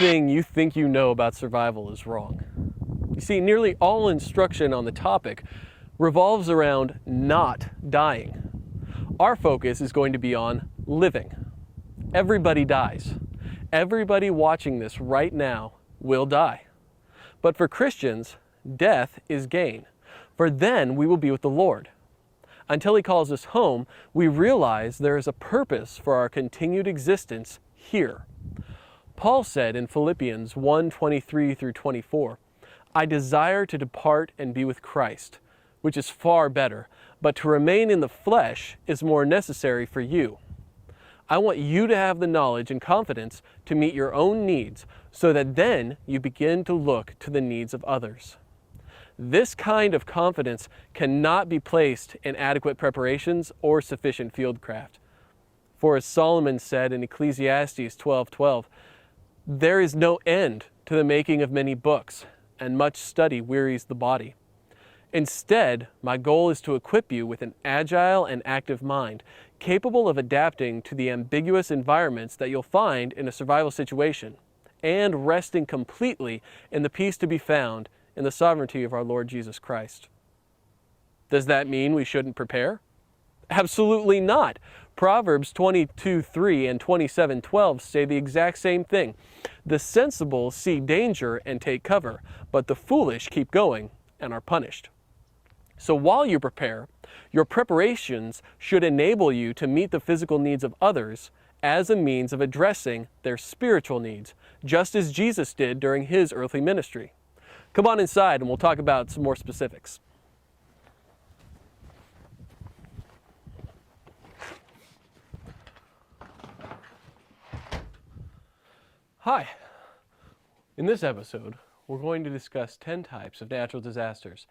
Everything you think you know about survival is wrong. You see, nearly all instruction on the topic revolves around not dying. Our focus is going to be on living. Everybody dies. Everybody watching this right now will die. But for Christians, death is gain, for then we will be with the Lord. Until He calls us home, we realize there is a purpose for our continued existence here. Paul said in Philippians 1:23 through 24, "I desire to depart and be with Christ, which is far better, but to remain in the flesh is more necessary for you. I want you to have the knowledge and confidence to meet your own needs, so that then you begin to look to the needs of others." This kind of confidence cannot be placed in adequate preparations or sufficient fieldcraft. For as Solomon said in Ecclesiastes 12:12, "There is no end to the making of many books, and much study wearies the body." Instead, my goal is to equip you with an agile and active mind, capable of adapting to the ambiguous environments that you'll find in a survival situation, and resting completely in the peace to be found in the sovereignty of our Lord Jesus Christ. Does that mean we shouldn't prepare? Absolutely not. Proverbs 22:3 and 27:12 say the exact same thing. "The sensible see danger and take cover, but the foolish keep going and are punished." So while you prepare, your preparations should enable you to meet the physical needs of others as a means of addressing their spiritual needs, just as Jesus did during His earthly ministry. Come on inside and we'll talk about some more specifics. Hi. In this episode, we're going to discuss 10 types of natural disasters,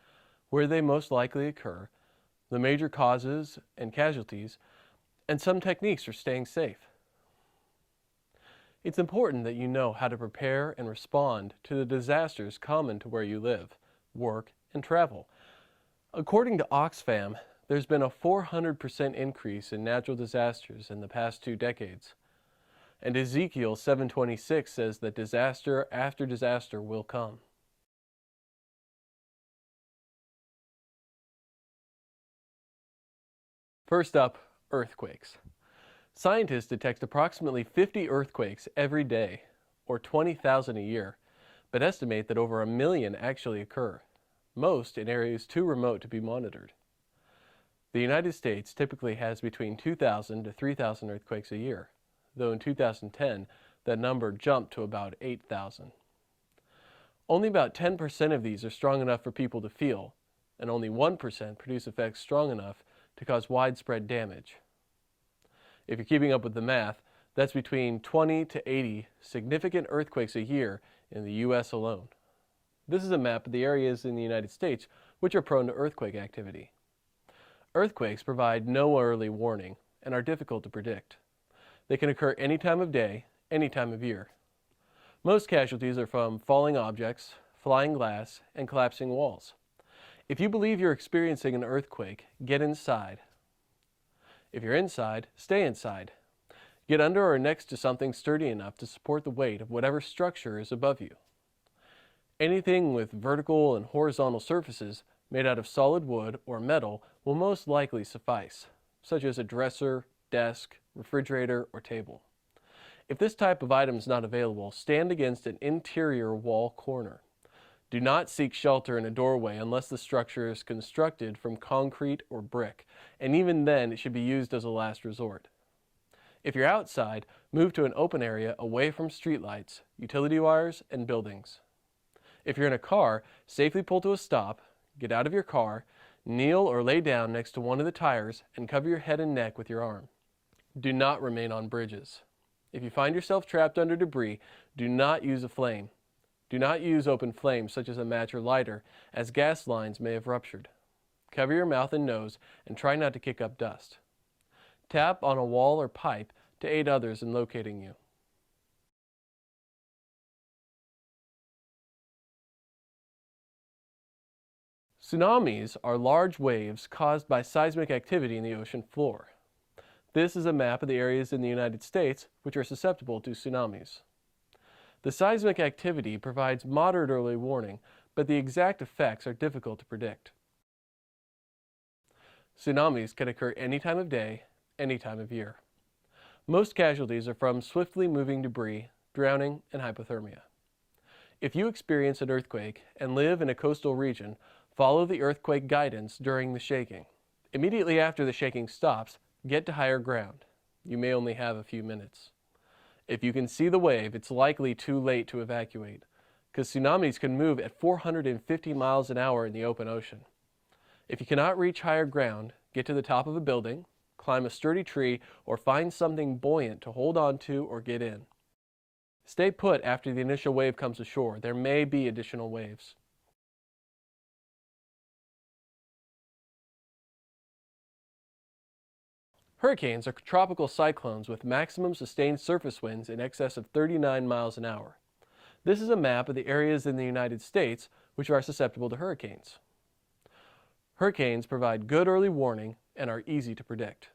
where they most likely occur, the major causes and casualties, and some techniques for staying safe. It's important that you know how to prepare and respond to the disasters common to where you live, work, and travel. According to Oxfam, there's been a 400% increase in natural disasters in the past 2 decades. And Ezekiel 7:26 says that disaster after disaster will come. First up, earthquakes. Scientists detect approximately 50 earthquakes every day, or 20,000 a year, but estimate that over 1 million actually occur, most in areas too remote to be monitored. The United States typically has between 2,000 to 3,000 earthquakes a year, though in 2010, that number jumped to about 8,000. Only about 10% of these are strong enough for people to feel, and only 1% produce effects strong enough to cause widespread damage. If you're keeping up with the math, that's between 20 to 80 significant earthquakes a year in the U.S. alone. This is a map of the areas in the United States which are prone to earthquake activity. Earthquakes provide no early warning and are difficult to predict. They can occur any time of day, any time of year. Most casualties are from falling objects, flying glass, and collapsing walls. If you believe you're experiencing an earthquake, get inside. If you're inside, stay inside. Get under or next to something sturdy enough to support the weight of whatever structure is above you. Anything with vertical and horizontal surfaces made out of solid wood or metal will most likely suffice, such as a dresser, desk, refrigerator, or table. If this type of item is not available, stand against an interior wall corner. Do not seek shelter in a doorway unless the structure is constructed from concrete or brick, and even then it should be used as a last resort. If you're outside, move to an open area away from streetlights, utility wires, and buildings. If you're in a car, safely pull to a stop, get out of your car, kneel or lay down next to one of the tires, and cover your head and neck with your arm. Do not remain on bridges. If you find yourself trapped under debris, do not use a flame. Do not use open flames such as a match or lighter, as gas lines may have ruptured. Cover your mouth and nose and try not to kick up dust. Tap on a wall or pipe to aid others in locating you. Tsunamis are large waves caused by seismic activity in the ocean floor. This is a map of the areas in the United States which are susceptible to tsunamis. The seismic activity provides moderate early warning, but the exact effects are difficult to predict. Tsunamis can occur any time of day, any time of year. Most casualties are from swiftly moving debris, drowning, and hypothermia. If you experience an earthquake and live in a coastal region, follow the earthquake guidance during the shaking. Immediately after the shaking stops, get to higher ground. You may only have a few minutes. If you can see the wave, it's likely too late to evacuate, because tsunamis can move at 450 miles an hour in the open ocean. If you cannot reach higher ground, get to the top of a building, climb a sturdy tree, or find something buoyant to hold on to or get in. Stay put after the initial wave comes ashore. There may be additional waves. Hurricanes are tropical cyclones with maximum sustained surface winds in excess of 39 miles an hour. This is a map of the areas in the United States which are susceptible to hurricanes. Hurricanes provide good early warning and are easy to predict.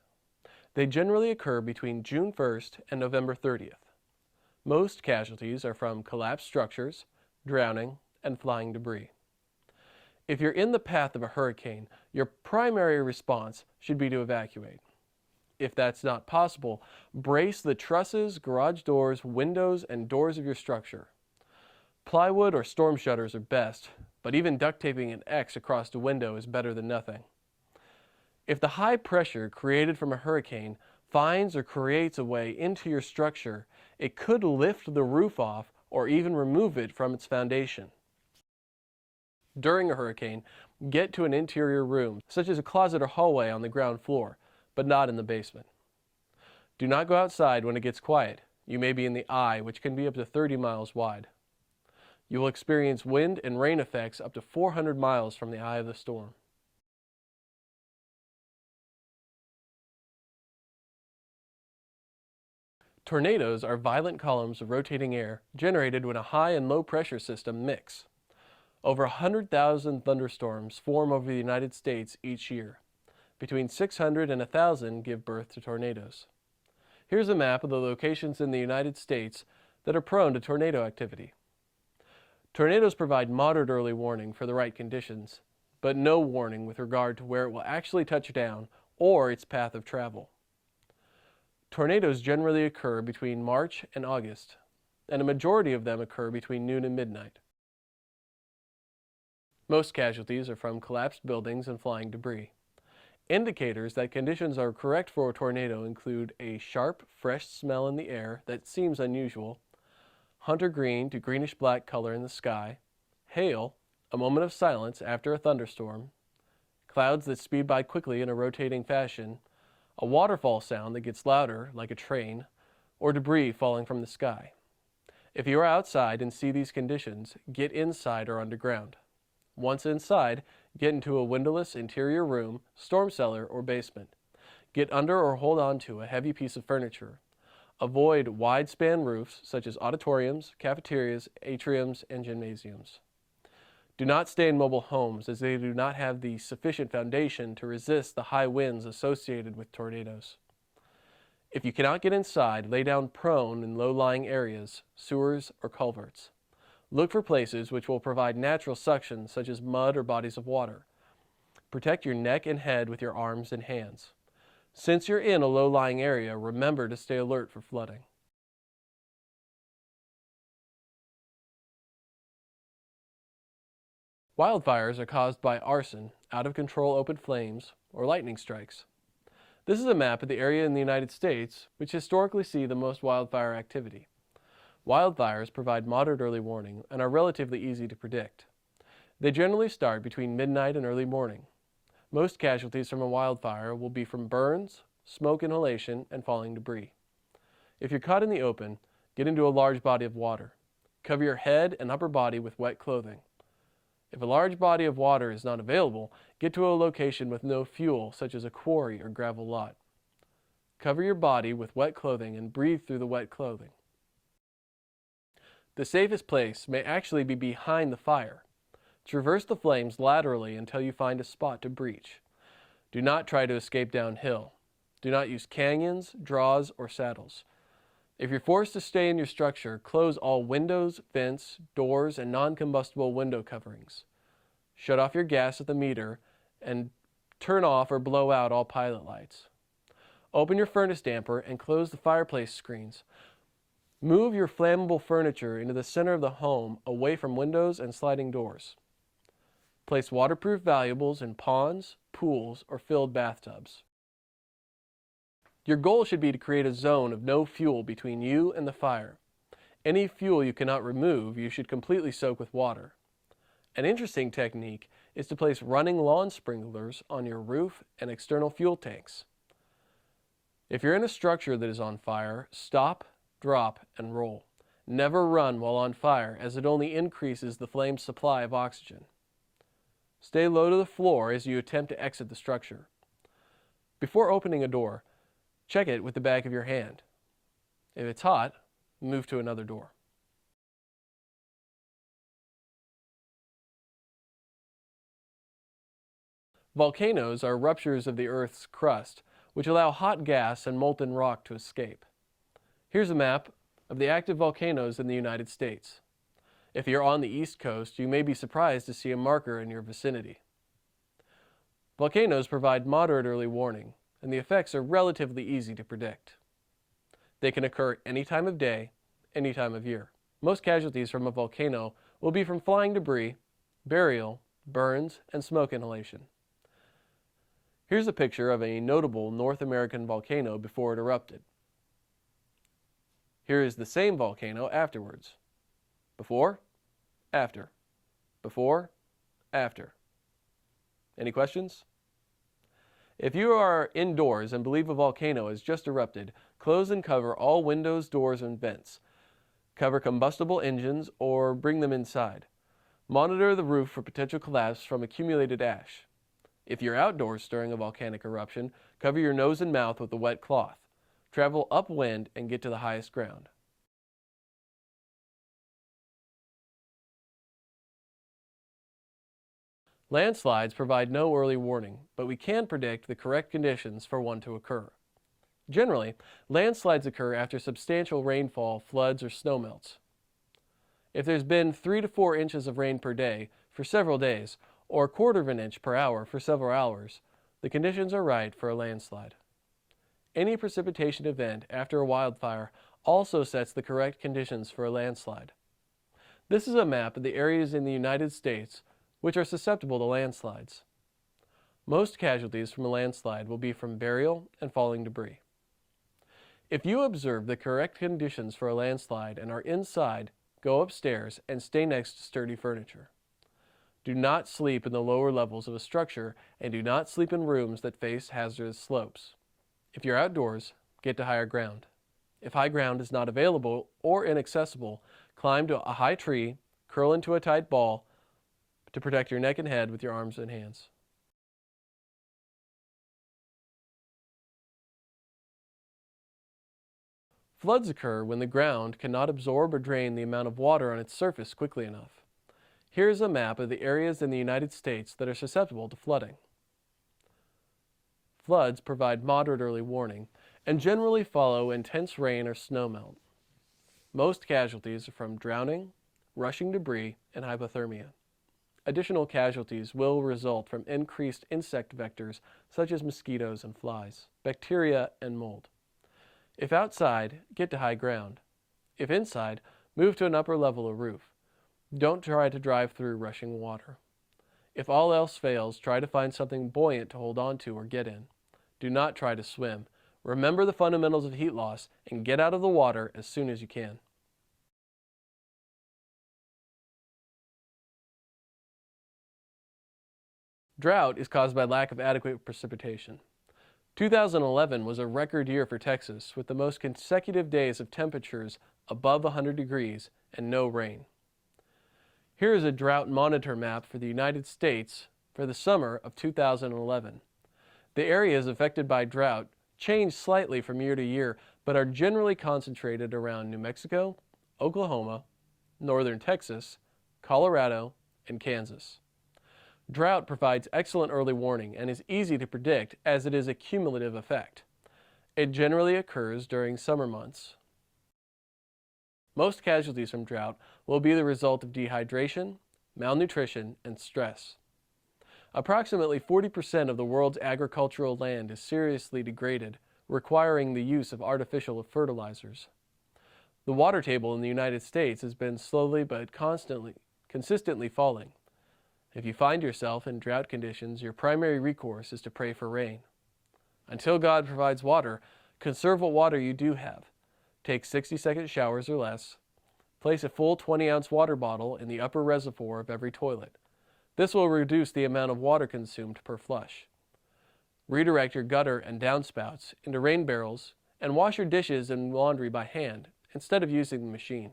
They generally occur between June 1st and November 30th. Most casualties are from collapsed structures, drowning, and flying debris. If you're in the path of a hurricane, your primary response should be to evacuate. If that's not possible, brace the trusses, garage doors, windows, and doors of your structure. Plywood or storm shutters are best, but even duct taping an X across the window is better than nothing. If the high pressure created from a hurricane finds or creates a way into your structure, it could lift the roof off or even remove it from its foundation. During a hurricane, get to an interior room, such as a closet or hallway on the ground floor, but not in the basement. Do not go outside when it gets quiet. You may be in the eye, which can be up to 30 miles wide. You will experience wind and rain effects up to 400 miles from the eye of the storm. Tornadoes are violent columns of rotating air generated when a high and low pressure system mix. Over 100,000 thunderstorms form over the United States each year. Between 600 and 1,000 give birth to tornadoes. Here's a map of the locations in the United States that are prone to tornado activity. Tornadoes provide moderate early warning for the right conditions, but no warning with regard to where it will actually touch down or its path of travel. Tornadoes generally occur between March and August, and a majority of them occur between noon and midnight. Most casualties are from collapsed buildings and flying debris. Indicators that conditions are correct for a tornado include a sharp, fresh smell in the air that seems unusual, hunter green to greenish black color in the sky, hail, a moment of silence after a thunderstorm, clouds that speed by quickly in a rotating fashion, a waterfall sound that gets louder like a train, or debris falling from the sky. If you are outside and see these conditions, get inside or underground. Once inside, get into a windowless interior room, storm cellar, or basement. Get under or hold on to a heavy piece of furniture. Avoid wide-span roofs such as auditoriums, cafeterias, atriums, and gymnasiums. Do not stay in mobile homes as they do not have the sufficient foundation to resist the high winds associated with tornadoes. If you cannot get inside, lay down prone in low-lying areas, sewers, or culverts. Look for places which will provide natural suction, such as mud or bodies of water. Protect your neck and head with your arms and hands. Since you're in a low-lying area, remember to stay alert for flooding. Wildfires are caused by arson, out-of-control open flames, or lightning strikes. This is a map of the area in the United States which historically see the most wildfire activity. Wildfires provide moderate early warning and are relatively easy to predict. They generally start between midnight and early morning. Most casualties from a wildfire will be from burns, smoke inhalation, and falling debris. If you're caught in the open, get into a large body of water. Cover your head and upper body with wet clothing. If a large body of water is not available, get to a location with no fuel, such as a quarry or gravel lot. Cover your body with wet clothing and breathe through the wet clothing. The safest place may actually be behind the fire. Traverse the flames laterally until you find a spot to breach. Do not try to escape downhill. Do not use canyons, draws, or saddles. If you're forced to stay in your structure, close all windows, vents, doors, and non-combustible window coverings. Shut off your gas at the meter and turn off or blow out all pilot lights. Open your furnace damper and close the fireplace screens. Move your flammable furniture into the center of the home away from windows and sliding doors. Place waterproof valuables in ponds, pools, or filled bathtubs. Your goal should be to create a zone of no fuel between you and the fire. Any fuel you cannot remove, you should completely soak with water. An interesting technique is to place running lawn sprinklers on your roof and external fuel tanks. If you're in a structure that is on fire, stop, drop, and roll. Never run while on fire, as it only increases the flame's supply of oxygen. Stay low to the floor as you attempt to exit the structure. Before opening a door, check it with the back of your hand. If it's hot, move to another door. Volcanoes are ruptures of the Earth's crust, which allow hot gas and molten rock to escape. Here's a map of the active volcanoes in the United States. If you're on the East Coast, you may be surprised to see a marker in your vicinity. Volcanoes provide moderate early warning, and the effects are relatively easy to predict. They can occur any time of day, any time of year. Most casualties from a volcano will be from flying debris, burial, burns, and smoke inhalation. Here's a picture of a notable North American volcano before it erupted. Here is the same volcano afterwards. Before, after. Before, after. Any questions? If you are indoors and believe a volcano has just erupted, close and cover all windows, doors, and vents. Cover combustible engines or bring them inside. Monitor the roof for potential collapse from accumulated ash. If you're outdoors during a volcanic eruption, cover your nose and mouth with a wet cloth. Travel upwind and get to the highest ground. Landslides provide no early warning, but we can predict the correct conditions for one to occur. Generally, landslides occur after substantial rainfall, floods, or snowmelts. If there's been 3 to 4 inches of rain per day for several days, or a quarter of an inch per hour for several hours, the conditions are right for a landslide. Any precipitation event after a wildfire also sets the correct conditions for a landslide. This is a map of the areas in the United States which are susceptible to landslides. Most casualties from a landslide will be from burial and falling debris. If you observe the correct conditions for a landslide and are inside, go upstairs and stay next to sturdy furniture. Do not sleep in the lower levels of a structure and do not sleep in rooms that face hazardous slopes. If you're outdoors, get to higher ground. If high ground is not available or inaccessible, climb to a high tree, curl into a tight ball to protect your neck and head with your arms and hands. Floods occur when the ground cannot absorb or drain the amount of water on its surface quickly enough. Here's a map of the areas in the United States that are susceptible to flooding. Floods provide moderate early warning and generally follow intense rain or snowmelt. Most casualties are from drowning, rushing debris, and hypothermia. Additional casualties will result from increased insect vectors such as mosquitoes and flies, bacteria, and mold. If outside, get to high ground. If inside, move to an upper level or roof. Don't try to drive through rushing water. If all else fails, try to find something buoyant to hold on to or get in. Do not try to swim. Remember the fundamentals of heat loss and get out of the water as soon as you can. Drought is caused by lack of adequate precipitation. 2011 was a record year for Texas, with the most consecutive days of temperatures above 100 degrees and no rain. Here is a drought monitor map for the United States for the summer of 2011. The areas affected by drought change slightly from year to year, but are generally concentrated around New Mexico, Oklahoma, northern Texas, Colorado, and Kansas. Drought provides excellent early warning and is easy to predict as it is a cumulative effect. It generally occurs during summer months. Most casualties from drought will be the result of dehydration, malnutrition, and stress. Approximately 40% of the world's agricultural land is seriously degraded, requiring the use of artificial fertilizers. The water table in the United States has been slowly but consistently falling. If you find yourself in drought conditions, your primary recourse is to pray for rain. Until God provides water, conserve what water you do have. Take 60-second showers or less. Place a full 20-ounce water bottle in the upper reservoir of every toilet. This will reduce the amount of water consumed per flush. Redirect your gutter and downspouts into rain barrels and wash your dishes and laundry by hand instead of using the machine.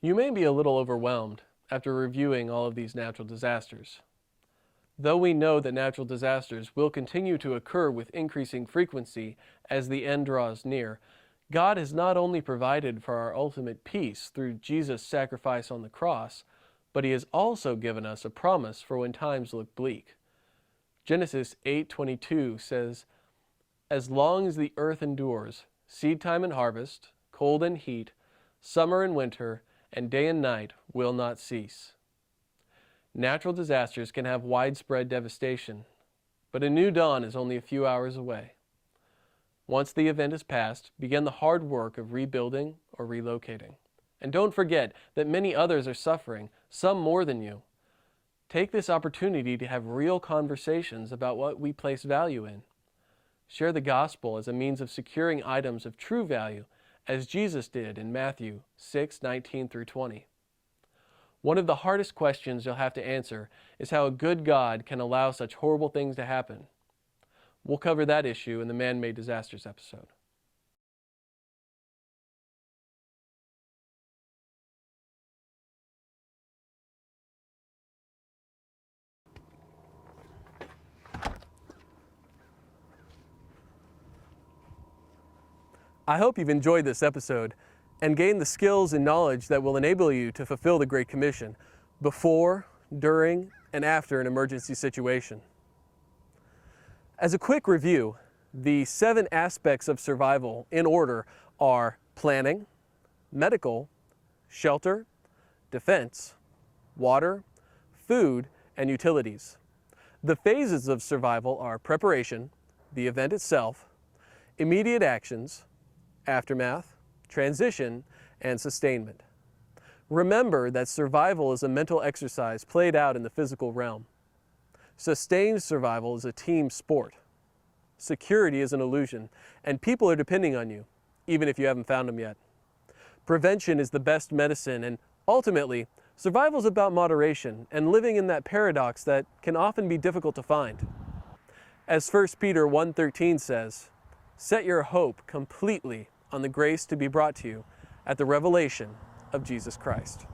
You may be a little overwhelmed after reviewing all of these natural disasters. Though we know that natural disasters will continue to occur with increasing frequency as the end draws near, God has not only provided for our ultimate peace through Jesus' sacrifice on the cross, but He has also given us a promise for when times look bleak. Genesis 8:22 says, "As long as the earth endures, seed time and harvest, cold and heat, summer and winter, and day and night will not cease." Natural disasters can have widespread devastation, but a new dawn is only a few hours away. Once the event is past, begin the hard work of rebuilding or relocating. And don't forget that many others are suffering, some more than you. Take this opportunity to have real conversations about what we place value in. Share the gospel as a means of securing items of true value, as Jesus did in Matthew 6:19-20. One of the hardest questions you'll have to answer is how a good God can allow such horrible things to happen. We'll cover that issue in the Man-Made Disasters episode. I hope you've enjoyed this episode and gained the skills and knowledge that will enable you to fulfill the Great Commission before, during, and after an emergency situation. As a quick review, the 7 aspects of survival in order are planning, medical, shelter, defense, water, food, and utilities. The phases of survival are preparation, the event itself, immediate actions, aftermath, transition, and sustainment. Remember that survival is a mental exercise played out in the physical realm. Sustained survival is a team sport. Security is an illusion, and people are depending on you, even if you haven't found them yet. Prevention is the best medicine, and ultimately, survival is about moderation and living in that paradox that can often be difficult to find. As 1 Peter 1:13 says, "Set your hope completely on the grace to be brought to you at the revelation of Jesus Christ."